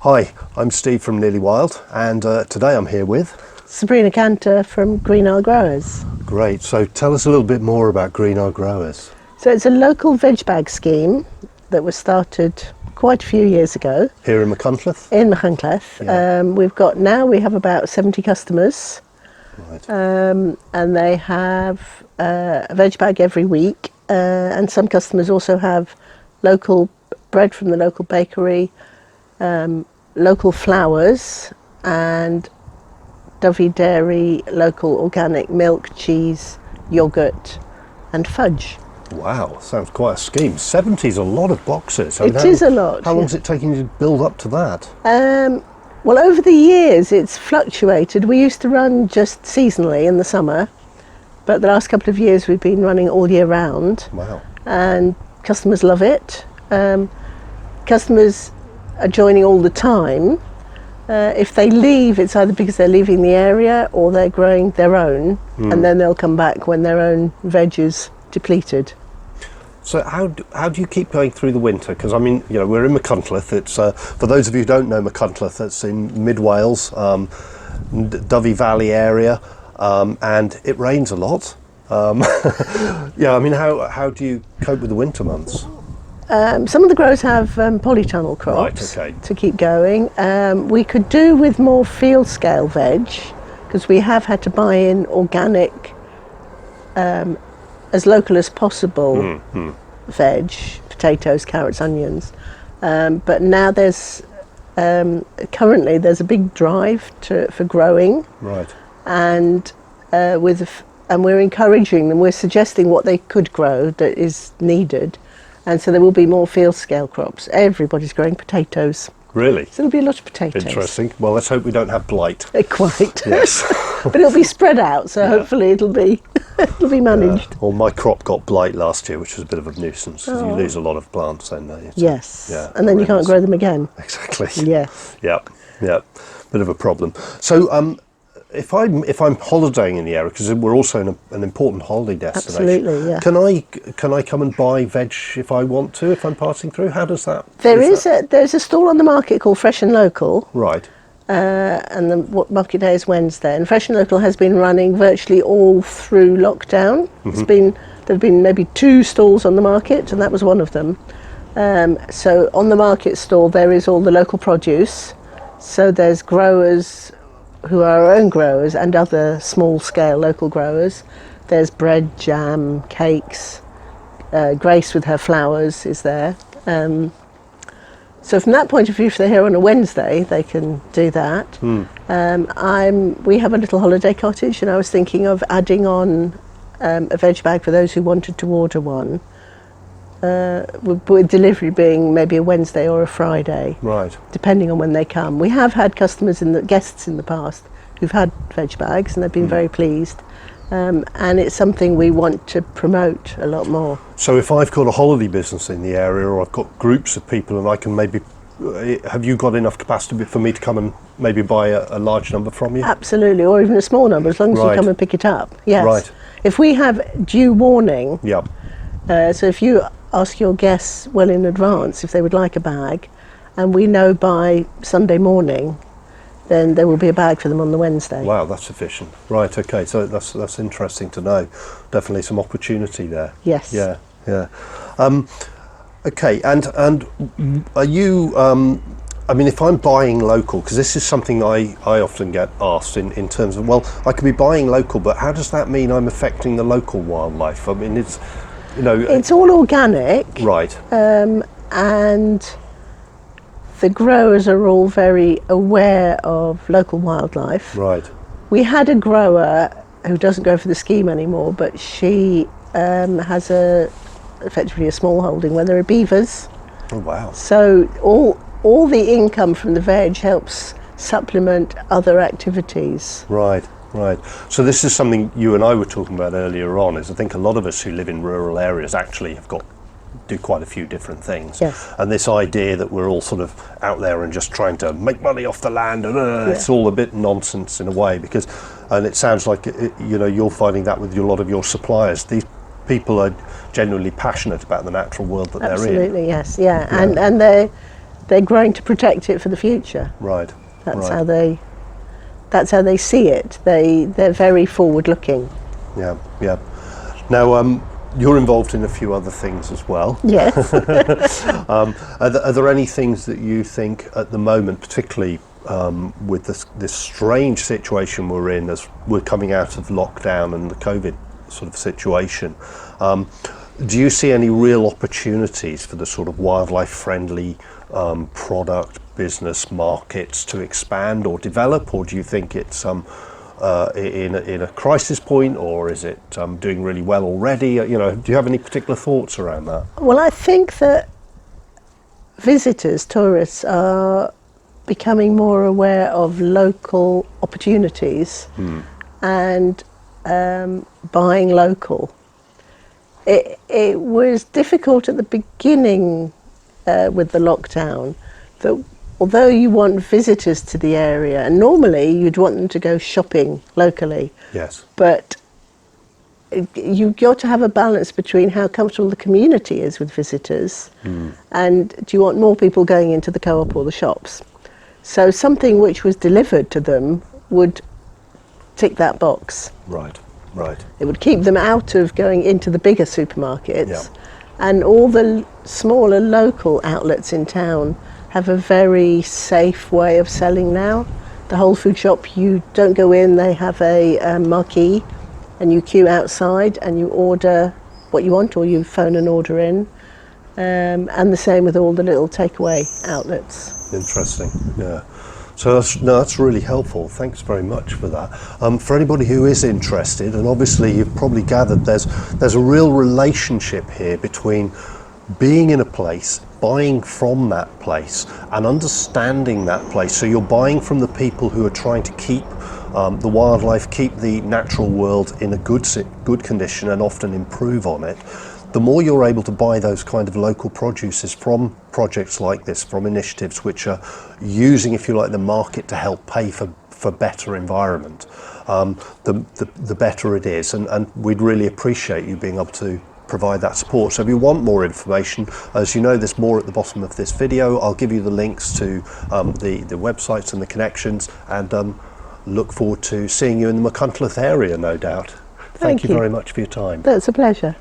Hi, I'm Steve from Nearly Wild, and today I'm here with... Sabrina from Green Isle Growers. Great, so tell us a little bit more about Green Isle Growers. So it's a local veg bag scheme that was started quite a few years ago. Here in Machynlleth? In Machynlleth. Yeah. We have about 70 customers. Right. And they have a veg bag every week. And some customers also have local bread from the local bakery, local flowers, and Dovey Dairy, local organic milk, cheese, yoghurt and fudge. Wow, sounds quite a scheme. 70 is a lot of boxes. It is a lot. How long is it taking you to build up to that? Well, over the years it's fluctuated. We used to run just seasonally in the summer, but the last couple of years we've been running all year round. Wow. And customers love it. Customers are joining all the time. If they leave, it's either because they're leaving the area or they're growing their own, and then they'll come back when their own veg is depleted. So how do you keep going through the winter? Because I mean, you know, we're in Machynlleth. It's for those of you who don't know Machynlleth, it's in mid Wales, Dovey Valley area, and it rains a lot. Yeah, I mean, how do you cope with the winter months? Some of the growers have polytunnel crops, right, okay, to keep going. We could do with more field scale veg, because we have had to buy in organic, as local as possible veg, potatoes, carrots, onions. But now currently there's a big drive for growing. Right. And we're encouraging them, we're suggesting what they could grow that is needed. And so there will be more field scale crops. Everybody's growing potatoes. Really? So there'll be a lot of potatoes. Interesting. Well, let's hope we don't have blight. Quite. Yes. But it'll be spread out, so hopefully it'll be managed. Well, my crop got blight last year, which was a bit of a nuisance. You lose a lot of plants, then. Yes. Yeah. And then you can't grow them again. Exactly. Yes. Yep. Bit of a problem. So, if I'm holidaying in the area, because we're also in an important holiday destination. Absolutely, yeah. Can I come and buy veg if I want to, if I'm passing through? How does that? There's a stall on the market called Fresh and Local. Right. And the market day is Wednesday. And Fresh and Local has been running virtually all through lockdown. There've been maybe 2 stalls on the market, and that was one of them. So on the market stall there is all the local produce. So there's growers who are our own growers and other small-scale local growers. There's bread, jam, cakes. Grace with her flowers is there. So from that point of view, if they're here on a Wednesday, they can do that. We have a little holiday cottage, and I was thinking of adding on a veg bag for those who wanted to order one. With delivery being maybe a Wednesday or a Friday, right, depending on when they come. We have had guests in the past who've had veg bags, and they've been very pleased. And it's something we want to promote a lot more. So if I've got a holiday business in the area, or I've got groups of people, and I can maybe, have you got enough capacity for me to come and maybe buy a large number from you? Absolutely, or even a small number, as long as you come and pick it up. Yes. Right. If we have due warning, yeah. So if you ask your guests well in advance if they would like a bag, and we know by Sunday morning, then there will be a bag for them on the Wednesday. Wow, that's efficient. Right, okay, so that's interesting to know. Definitely some opportunity there. Yes. Yeah. Okay, and are you, I mean, if I'm buying local, because this is something I often get asked in terms of, well, I could be buying local, but how does that mean I'm affecting the local wildlife? I mean, it's, you know... It's all organic. Right. And the growers are all very aware of local wildlife. Right. We had a grower who doesn't go for the scheme anymore, but she has effectively a small holding where there are beavers. Oh, wow. So all the income from the veg helps supplement other activities. Right. So this is something you and I were talking about earlier on, is I think a lot of us who live in rural areas actually do quite a few different things. Yes. And this idea that we're all sort of out there and just trying to make money off the land, and it's all a bit nonsense in a way, because, and it sounds like, you know, you're finding that with a lot of your suppliers. These people are genuinely passionate about the natural world that they're in. Absolutely, yes, yeah. And they're growing to protect it for the future. Right. That's right. how they see it. They're very forward looking. Yeah, yeah. Now, you're involved in a few other things as well. Yes. Are there any things that you think at the moment, particularly with this strange situation we're in as we're coming out of lockdown and the COVID sort of situation, do you see any real opportunities for the sort of wildlife friendly product business markets to expand or develop, or do you think it's in a crisis point, or is it doing really well already? Do you have any particular thoughts around that? Well, I think that visitors, tourists, are becoming more aware of local opportunities and buying local. It was difficult at the beginning with the lockdown, that although you want visitors to the area, and normally you'd want them to go shopping locally. Yes. But you've got to have a balance between how comfortable the community is with visitors and do you want more people going into the co-op or the shops. So something which was delivered to them would tick that box. Right, right. It would keep them out of going into the bigger supermarkets. Yeah. And all the smaller local outlets in town have a very safe way of selling now. The whole food shop, you don't go in, they have a marquee and you queue outside and you order what you want, or you phone an order in. And the same with all the little takeaway outlets. Interesting, yeah. So that's really helpful. Thanks very much for that. For anybody who is interested, and obviously you've probably gathered there's a real relationship here between being in a place, buying from that place, and understanding that place. So you're buying from the people who are trying to keep the wildlife, keep the natural world in a good condition, and often improve on it. The more you're able to buy those kind of local produces from projects like this, from initiatives which are using, if you like, the market to help pay for better environment, the better it is. And we'd really appreciate you being able to provide that support. So if you want more information, as you know, there's more at the bottom of this video. I'll give you the links to the websites and the connections, and look forward to seeing you in the Machynlleth area, no doubt. Thank you very much for your time. That's a pleasure.